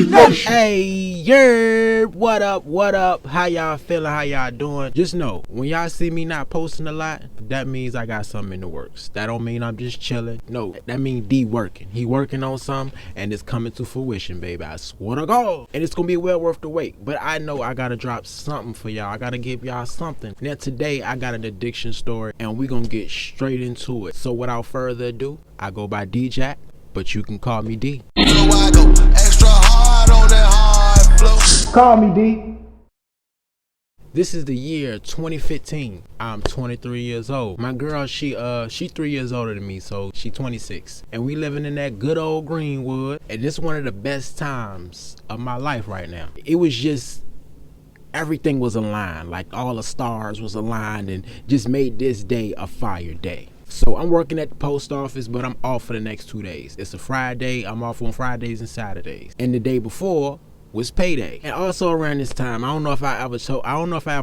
Hey, yer, what up, what up? How y'all feeling? How y'all doing? Just know, when y'all see me not posting a lot, that means I got something in the works. That don't mean I'm just chilling. No, that means D working. He working on something, and it's coming to fruition, baby. I swear to God. And it's gonna be well worth the wait. But I know I gotta drop something for y'all. I gotta give y'all something. Now today, I got an addiction story, and we gonna get straight into it. So without further ado, I go by D-Jack, but you can call me D. So I go extra hard on that hard flow. Call me D. This is the year 2015. I'm 23 years old. My girl, she 3 years older than me, so she 26. And we living in that good old Greenwood. And this is one of the best times of my life right now. It was just, everything was aligned. Like all the stars was aligned and just made this day a fire day. So I'm working at the post office, but I'm off for the next 2 days. It's a Friday. I'm off on Fridays and Saturdays. And the day before was payday. And also around this time, I don't know if I ever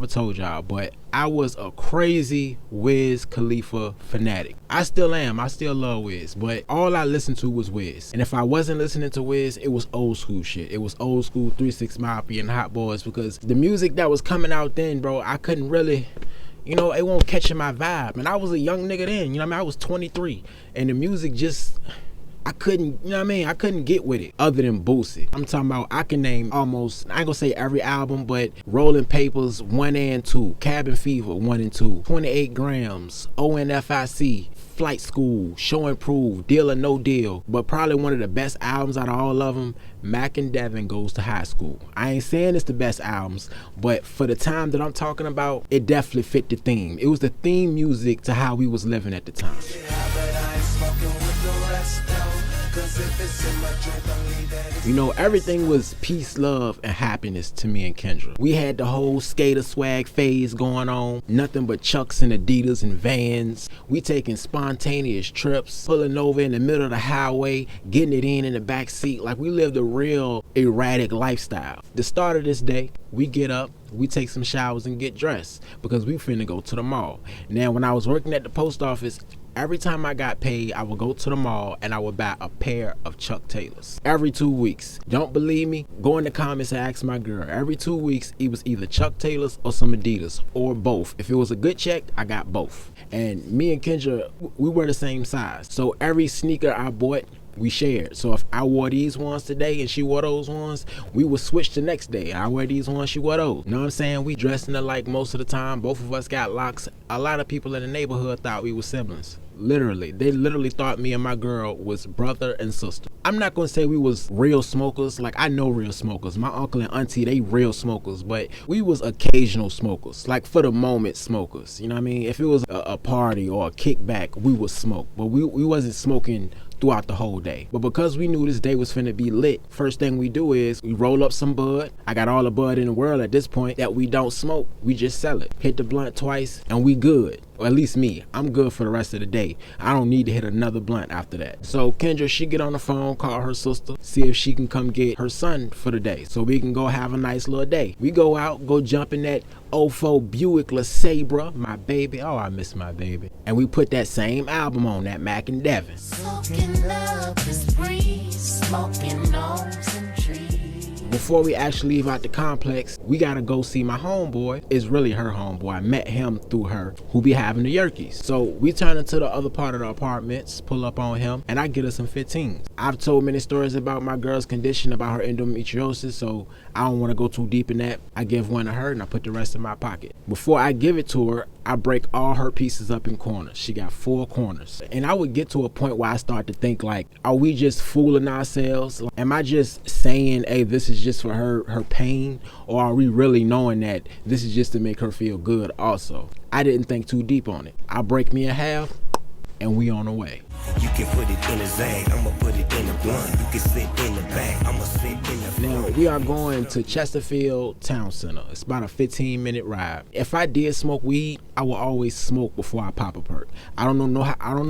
told y'all, but I was a crazy Wiz Khalifa fanatic. I still am. I still love Wiz, but all I listened to was Wiz. And if I wasn't listening to Wiz, it was old school shit. It was old school 3 6 Mafia and Hot Boys, because the music that was coming out then, bro, I couldn't really, you know, it won't catch my vibe. And I was a young nigga then, you know what I mean? I was 23. And the music just, I couldn't, you know what I mean? I couldn't get with it other than Boosie. I'm talking about, I can name almost, I ain't gonna say every album, but Rolling Papers 1 and 2, Cabin Fever 1 and 2, 28 Grams, ONFIC, Flight School, Show and Prove, Deal or No Deal. But probably one of the best albums out of all of them, Mac and Devin Goes to High School. I ain't saying it's the best albums, but for the time that I'm talking about, it definitely fit the theme. It was the theme music to how we was living at the time. You know, everything was peace, love, and happiness to me and Kendra. We had the whole skater swag phase going on. Nothing but Chucks and Adidas and Vans. We taking spontaneous trips, pulling over in the middle of the highway, getting it in the back seat. Like we lived a real erratic lifestyle. The start of this day, we get up, we take some showers and get dressed because we finna go to the mall. Now, when I was working at the post office, every time I got paid, I would go to the mall and I would buy a pair of Chuck Taylors every 2 weeks. Don't believe me? Go in the comments and ask my girl. Every 2 weeks, it was either Chuck Taylors or some Adidas or both. If it was a good check, I got both. And me and Kendra, we were the same size. So every sneaker I bought, we shared. So if I wore these ones today and she wore those ones, we would switch the next day. I wear these ones, she wore those. You know what I'm saying? We dressing alike most of the time. Both of us got locks. A lot of people in the neighborhood thought we were siblings. Literally. They literally thought me and my girl was brother and sister. I'm not going to say we was real smokers. Like, I know real smokers. My uncle and auntie, they real smokers. But we was occasional smokers. Like, for the moment smokers. You know what I mean? If it was a party or a kickback, we would smoke. But we wasn't smoking throughout the whole day. But because we knew this day was finna be lit, first thing we do is we roll up some bud. I got all the bud in the world at this point that we don't smoke. We just sell it. Hit the blunt twice and we good. Or at least me. I'm good for the rest of the day. I don't need to hit another blunt after that. So Kendra, she get on the phone, call her sister, see if she can come get her son for the day so we can go have a nice little day. We go out, go jump in that 04 Buick LeSabre, my baby. Oh, I miss my baby. And we put that same album on, that Mac and Devin. Smoking love is breeze, smoking nose and trees. Before we actually leave out the complex, we gotta go see my homeboy. It's really her homeboy. I met him through her, who be having the Yerkies. So we turn into the other part of the apartments, pull up on him, and I get her some 15s. I've told many stories about my girl's condition, about her endometriosis, so I don't want to go too deep in that. I give one to her and I put the rest in my pocket. Before I give it to her, I break all her pieces up in corners. She got 4 corners. And I would get to a point where I start to think, like, are we just fooling ourselves? Like, am I just saying, hey, this is just for her pain? Or are we really knowing that this is just to make her feel good also? I didn't think too deep on it. I break me in half and we on the way. You can put it in a zag, I'ma put it in a blunt. You can sit in the back, I'ma sit in the front. Now, we are going to Chesterfield Town Center. It's about a 15-minute ride. If I did smoke weed, I will always smoke before I pop a perk. I don't know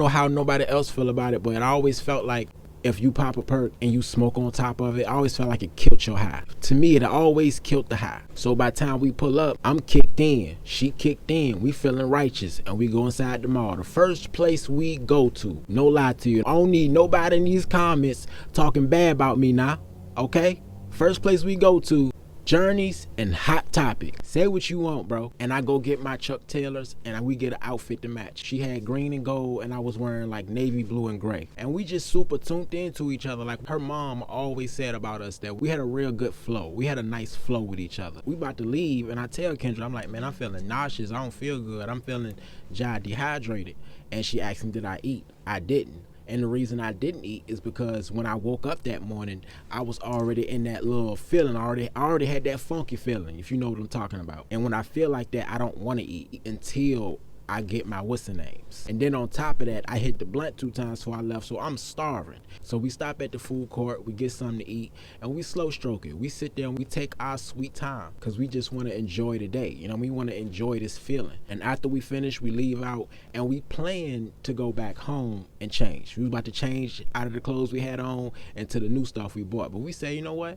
how nobody else feel about it, but I always felt like if you pop a perk and you smoke on top of it, I always felt like it killed your high. To me, it always killed the high. So by the time we pull up, I'm kicked in, she kicked in, we feeling righteous, and we go inside the mall. The first place we go to, no lie to you, I don't need nobody in these comments talking bad about me now, okay? First place we go to, Journeys and Hot Topic. Say what you want, bro. And I go get my Chuck Taylors and we get an outfit to match. She had green and gold and I was wearing like navy blue and gray. And we just super tuned into each other. Like her mom always said about us that we had a real good flow. We had a nice flow with each other. We about to leave and I tell Kendra, I'm like, man, I'm feeling nauseous. I don't feel good. I'm feeling dehydrated. And she asked me, did I eat? I didn't. And the reason I didn't eat is because when I woke up that morning, I was already in that little feeling. I already had that funky feeling, if you know what I'm talking about. And when I feel like that, I don't want to eat until I get my what's the names. And then on top of that, I hit the blunt 2 times before I left, so I'm starving. So we stop at the food court, we get something to eat, and we slow stroke it. We sit there and we take our sweet time because we just want to enjoy the day. You know, we want to enjoy this feeling. And after we finish, we leave out and we plan to go back home and change. We was about to change out of the clothes we had on into the new stuff we bought. But we say, you know what?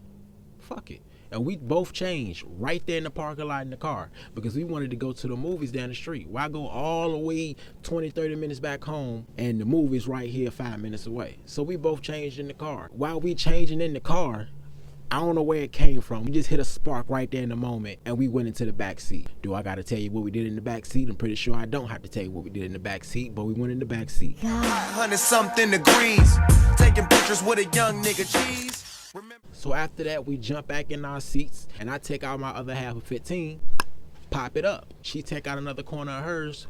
Fuck it. And we both changed right there in the parking lot in the car because we wanted to go to the movies down the street. Why go all the way 20, 30 minutes back home and the movie's right here 5 minutes away? So we both changed in the car. While we changing in the car, I don't know where it came from. We just hit a spark right there in the moment and we went into the back seat. Do I got to tell you what we did in the back seat? I'm pretty sure I don't have to tell you what we did in the back seat, but we went in the back seat. 100-something degrees, taking pictures with a young nigga cheese. So after that, we jump back in our seats and I take out my other half of 15, pop it up. She take out another corner of hers,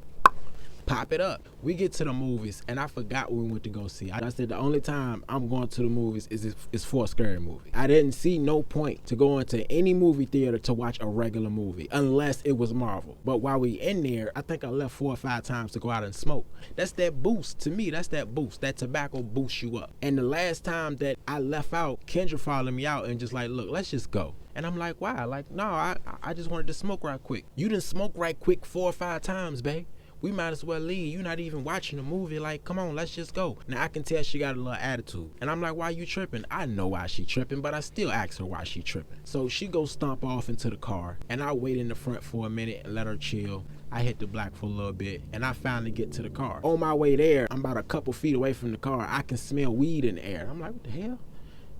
pop it up. We get to the movies and I forgot what we went to go see. I said the only time I'm going to the movies is for a scary movie. I didn't see no point to go into any movie theater to watch a regular movie unless it was Marvel. But while we in there, I think I left 4 or 5 times to go out and smoke. That's that boost. To me, that's that boost. That tobacco boosts you up. And the last time that I left out, Kendra followed me out and just like, look, let's just go. And I'm like, why? Like, no, I just wanted to smoke right quick. You done smoke right quick 4 or 5 times, babe. We might as well leave. You're not even watching the movie. Like, come on, let's just go. Now, I can tell she got a little attitude. And I'm like, why you tripping? I know why she tripping, but I still ask her why she tripping. So she goes stomp off into the car, and I wait in the front for a minute and let her chill. I hit the black for a little bit, and I finally get to the car. On my way there, I'm about a couple feet away from the car. I can smell weed in the air. I'm like, what the hell?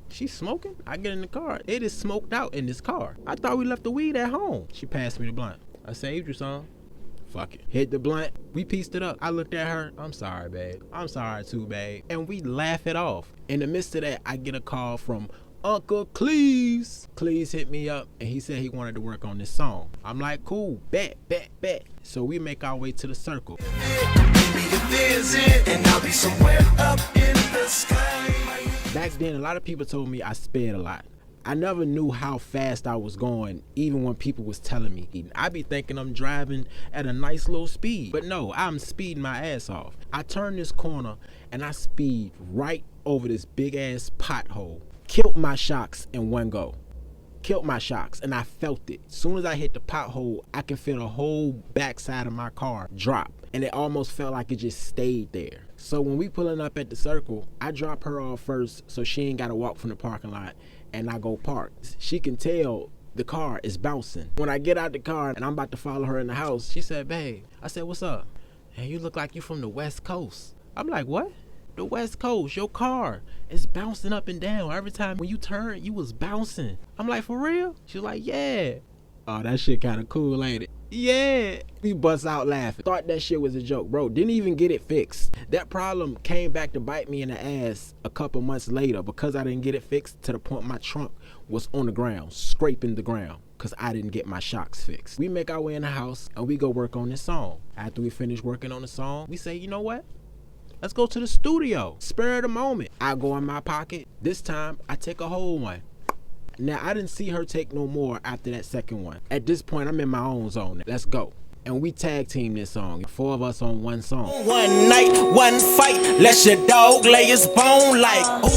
She's smoking? I get in the car. It is smoked out in this car. I thought we left the weed at home. She passed me the blunt. I saved you some. Fuck it. Hit the blunt. We pieced it up. I looked at her. I'm sorry, babe. I'm sorry too, babe. And we laugh it off. In the midst of that, I get a call from Uncle Cleves. Cleves hit me up and he said he wanted to work on this song. I'm like, cool, bet. So we make our way to the circle. And I'll be somewhere up in the sky. Back then, a lot of people told me I sped a lot. I never knew how fast I was going, even when people was telling me. I be thinking I'm driving at a nice little speed, but no, I'm speeding my ass off. I turn this corner and I speed right over this big ass pothole. Killed my shocks in one go. Killed my shocks and I felt it. As soon as I hit the pothole, I can feel the whole backside of my car drop. And it almost felt like it just stayed there. So when we pulling up at the circle, I drop her off first so she ain't gotta walk from the parking lot and I go park. She can tell the car is bouncing. When I get out the car and I'm about to follow her in the house, she said, babe, I said, what's up? And you look like you from the West Coast. I'm like, what? The West Coast, your car is bouncing up and down. Every time when you turn, you was bouncing. I'm like, for real? She's like, yeah. Oh, that shit kind of cool, ain't it? Yeah. We bust out laughing. Thought that shit was a joke, bro. Didn't even get it fixed. That problem came back to bite me in the ass a couple months later because I didn't get it fixed to the point my trunk was on the ground, scraping the ground because I didn't get my shocks fixed. We make our way in the house and we go work on this song. After we finish working on the song, we say, you know what? Let's go to the studio. Spur of the moment. I go in my pocket. This time, I take a whole one. Now, I didn't see her take no more after that second one. At this point, I'm in my own zone. Let's go. And we tag team this song. 4 of us on one song. One night, one fight. Let your dog lay his bone like, ooh.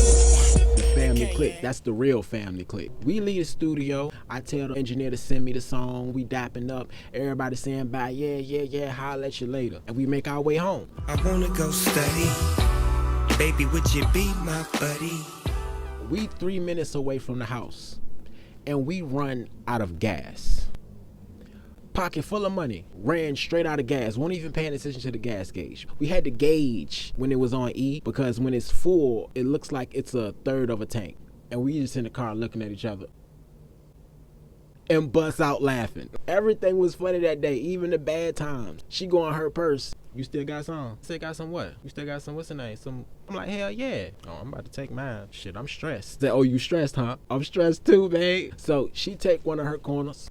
The family clique. That's the real family clique. We leave the studio. I tell the engineer to send me the song. We dapping up. Everybody saying bye. Yeah. Holla at you later. And we make our way home. I wanna go study. Baby, would you be my buddy? We 3 minutes away from the house. And we run out of gas. Pocket full of money. Ran straight out of gas. Wasn't even paying attention to the gas gauge. We had to gauge when it was on E because when it's full, it looks like it's a third of a tank. And we just in the car looking at each other. and bust out laughing. Everything was funny that day, even the bad times. She go in her purse. You still got some? Still got some what? You still got some, what's the name? Some, I'm like, hell yeah. Oh, I'm about to take mine. Shit, I'm stressed. Say, oh, you stressed, huh? I'm stressed too, babe. So she take one of her corners.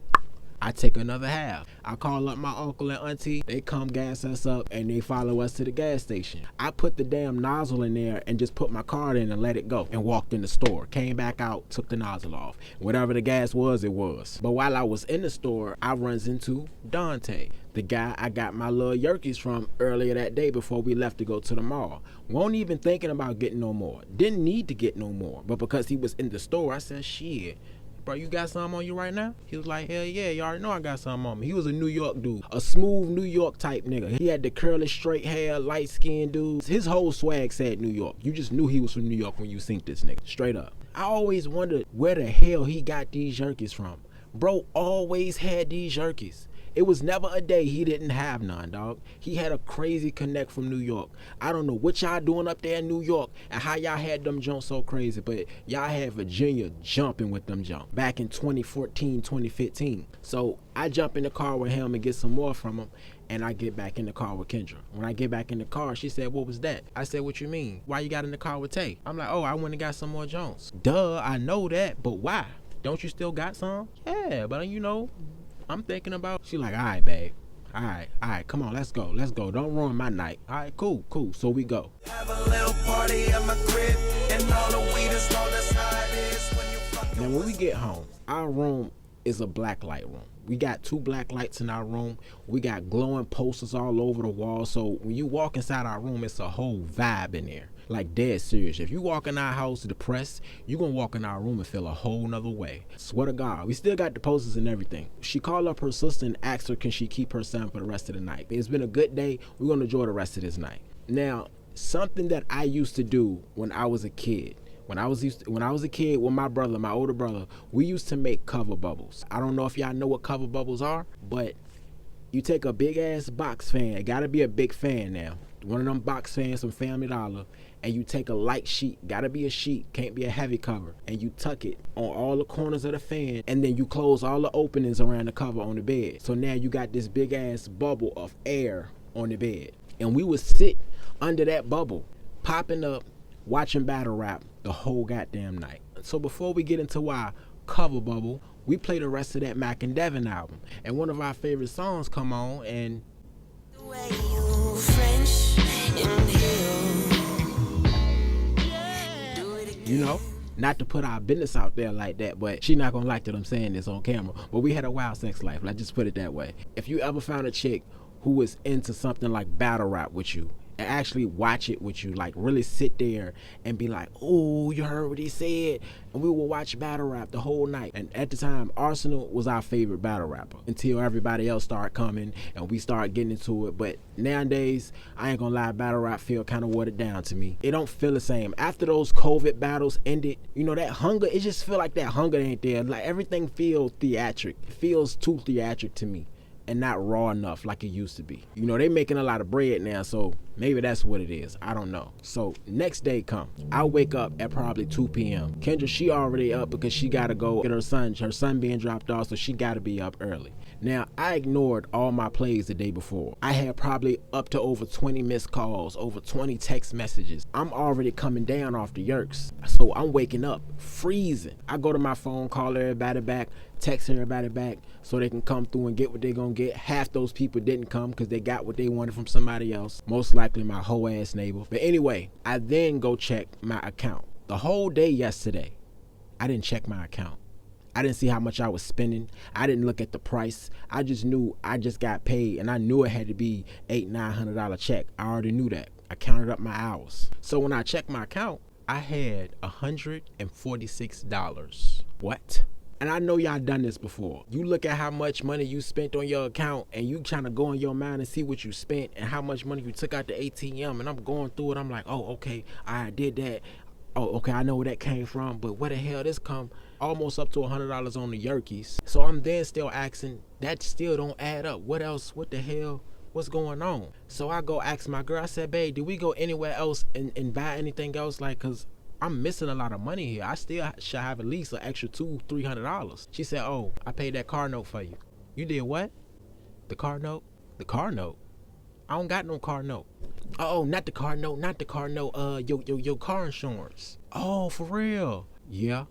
I take another half. I call up my uncle and auntie. They come gas us up and they follow us to the gas station. I put the damn nozzle in there and just put my card in and let it go and walked in the store. Came back out, took the nozzle off. Whatever the gas was, it was. But while I was in the store, I runs into Dante, the guy I got my little yerkies from earlier that day before we left to go to the mall. Won't even thinking about getting no more. Didn't need to get no more. But because he was in the store, I said, shit. Bro, you got something on you right now? He was like, hell yeah, you already know I got something on me. He was a New York dude, a smooth New York type nigga. He had the curly straight hair, light skinned dude. His whole swag said New York. You just knew he was from New York when you seen this nigga, straight up. I always wondered where the hell he got these jerkies from. Bro always had these jerkies. It was never a day he didn't have none, dog. He had a crazy connect from New York. I don't know what y'all doing up there in New York and how y'all had them jumps so crazy, but y'all had Virginia jumping with them jumps back in 2014, 2015. So I jump in the car with him and get some more from him, and I get back in the car with Kendra. When I get back in the car, she said, what was that? I said, what you mean? Why you got in the car with Tay? I'm like, oh, I went and got some more Jones. Duh, I know that, but why? Don't you still got some? Yeah, but you know, I'm thinking about. She like, all right, babe. All right, come on, let's go. Don't ruin my night. All right, cool. So we go. Have a little party at my crib, and all the weed is low, that's how it is when you fucking. Now, when we get home, our room is a black light room. We got 2 black lights in our room. We got glowing posters all over the wall. So when you walk inside our room, it's a whole vibe in there. Like dead serious. If you walk in our house depressed, you gonna walk in our room and feel a whole nother way. Swear to God. We still got the posters and everything. She called up her sister and asked her can she keep her son for the rest of the night. It's been a good day. We're gonna enjoy the rest of this night. Now, something that I used to do when I was a kid. When I was a kid with my brother, my older brother, we used to make cover bubbles. I don't know if y'all know what cover bubbles are, but you take a big ass box fan. It gotta be a big fan now. One of them box fans from Family Dollar, and you take a light sheet, gotta be a sheet, can't be a heavy cover, and you tuck it on all the corners of the fan, and then you close all the openings around the cover on the bed. So now you got this big ass bubble of air on the bed. And we would sit under that bubble, popping up, watching battle rap the whole goddamn night. So before we get into our cover bubble, we play the rest of that Mac and Devin album. And one of our favorite songs come on, and you know, not to put our business out there like that, but she not gonna like that I'm saying this on camera, but we had a wild sex life. Let's just put it that way. If you ever found a chick who was into something like battle rap with you, and actually watch it with you, like really sit there and be like, oh, you heard what he said, and we will watch battle rap the whole night. And at the time, Arsenal was our favorite battle rapper until everybody else started coming and we started getting into it. But nowadays, I ain't gonna lie, battle rap feel kind of watered down to me. It don't feel the same. After those COVID battles ended, you know, that hunger, it just feel like that hunger ain't there. Like everything feels theatric. It feels too theatric to me and not raw enough like it used to be. You know, they making a lot of bread now, so maybe that's what it is. I don't know. So next day come. I wake up at probably 2 p.m. Kendra, she already up because she gotta go get her son being dropped off, so she gotta be up early. Now, I ignored all my plays the day before. I had probably up to over 20 missed calls, over 20 text messages. I'm already coming down off the yerks, so I'm waking up freezing. I go to my phone, call everybody back, text everybody back so they can come through and get what they gonna get. Half those people didn't come because they got what they wanted from somebody else, most likely my whole ass neighbor. But anyway, I then go check my account. The whole day yesterday, I didn't check my account. I didn't see how much I was spending. I didn't look at the price. I just knew I just got paid, and I knew it had to be $800-900 check. I already knew that. I counted up my hours. So when I checked my account, I had $146. What? And I know y'all done this before. You look at how much money you spent on your account and you trying to go in your mind and see what you spent and how much money you took out the ATM, and I'm going through it. I'm like, oh, okay, I did that. Oh, okay, I know where that came from, but where the hell this come? Almost up to $100 on the Yerkies. So I'm then still asking, that still don't add up. What else? What the hell? What's going on? So I go ask my girl, I said, babe, did we go anywhere else and buy anything else? Like, cause I'm missing a lot of money here. I still should have at least an extra $200-300. She said, oh, I paid that car note for you. You did what? The car note? The car note? I don't got no car note. Oh, not the car note, not the car note. Your car insurance. Oh, for real? Yeah.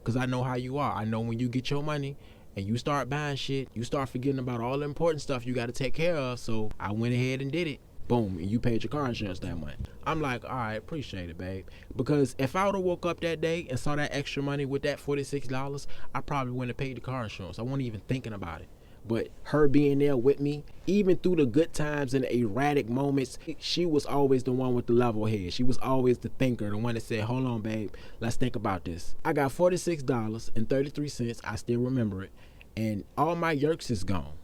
Cause I know how you are. I know when you get your money and you start buying shit, you start forgetting about all the important stuff you got to take care of. So I went ahead and did it. Boom, and you paid your car insurance that month. I'm like, all right, appreciate it, babe. Because if I would have woke up that day and saw that extra money with that $46, I probably wouldn't have paid the car insurance. I wasn't even thinking about it. But her being there with me, even through the good times and the erratic moments, she was always the one with the level head. She was always the thinker, the one that said, hold on, babe, let's think about this. I got $46.33, I still remember it, and all my yerks is gone.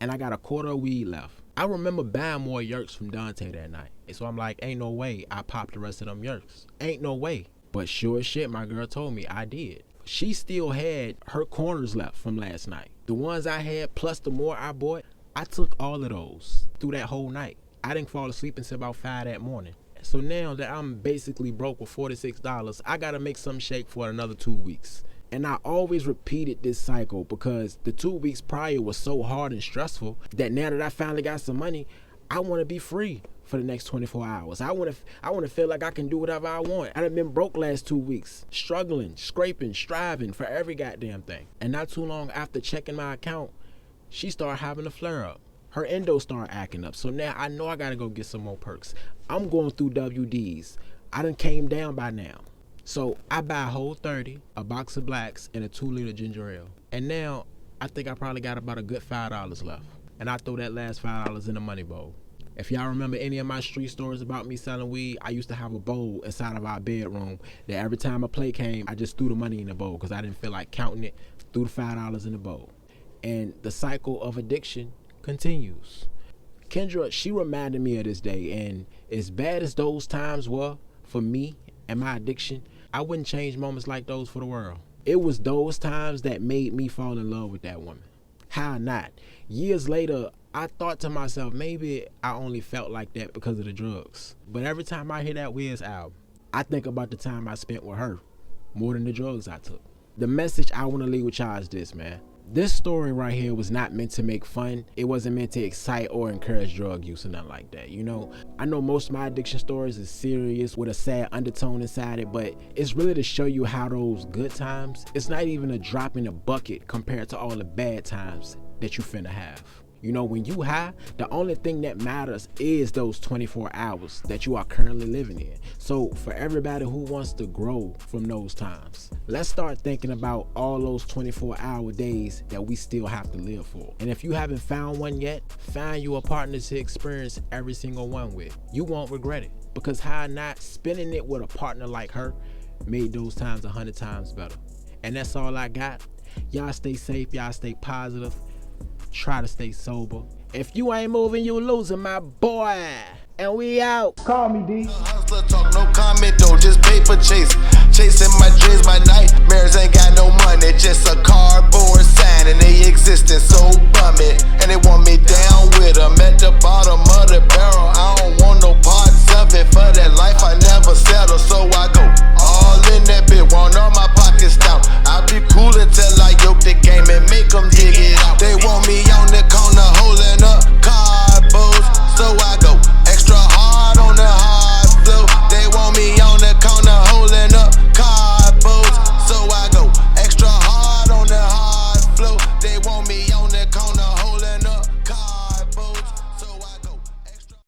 And I got a quarter of weed left. I remember buying more yerks from Dante that night. And so I'm like, ain't no way I popped the rest of them yerks. Ain't no way. But sure as shit, my girl told me I did. She still had her corners left from last night. The ones I had plus the more I bought, I took all of those through that whole night. I didn't fall asleep until about 5 that morning. So now that I'm basically broke with $46, I gotta make some shake for another 2 weeks. And I always repeated this cycle because the 2 weeks prior was so hard and stressful that now that I finally got some money, I want to be free for the next 24 hours. I want to feel like I can do whatever I want. I done been broke last 2 weeks, struggling, scraping, striving for every goddamn thing. And not too long after checking my account, she started having a flare up. Her endo started acting up. So now I know I got to go get some more perks. I'm going through WDs. I done came down by now. So I buy a whole 30, a box of blacks, and a 2-liter ginger ale. And now I think I probably got about a good $5 left. And I throw that last $5 in the money bowl. If y'all remember any of my street stories about me selling weed, I used to have a bowl inside of our bedroom that every time a play came, I just threw the money in the bowl because I didn't feel like counting it. Threw the $5 in the bowl. And the cycle of addiction continues. Kendra, she reminded me of this day. And as bad as those times were for me and my addiction, I wouldn't change moments like those for the world. It was those times that made me fall in love with that woman. How not? Years later, I thought to myself, maybe I only felt like that because of the drugs. But every time I hear that Wiz album, I think about the time I spent with her more than the drugs I took. The message I want to leave with y'all is this, man. This story right here was not meant to make fun. It wasn't meant to excite or encourage drug use or nothing like that. You know, I know most of my addiction stories is serious with a sad undertone inside it, but it's really to show you how those good times, it's not even a drop in the bucket compared to all the bad times that you finna have. You know, when you high, the only thing that matters is those 24 hours that you are currently living in. So for everybody who wants to grow from those times, let's start thinking about all those 24-hour days that we still have to live for. And if you haven't found one yet, find you a partner to experience every single one with. You won't regret it, because how not spending it with a partner like her made those times 100 times better. And that's all I got. Y'all stay safe, y'all stay positive. Try to stay sober. If you ain't moving, you losing, my boy. And we out. Call me, D. Hustler talk, no comment though, just paper chase. Chasing my dreams, my nightmares ain't got no money.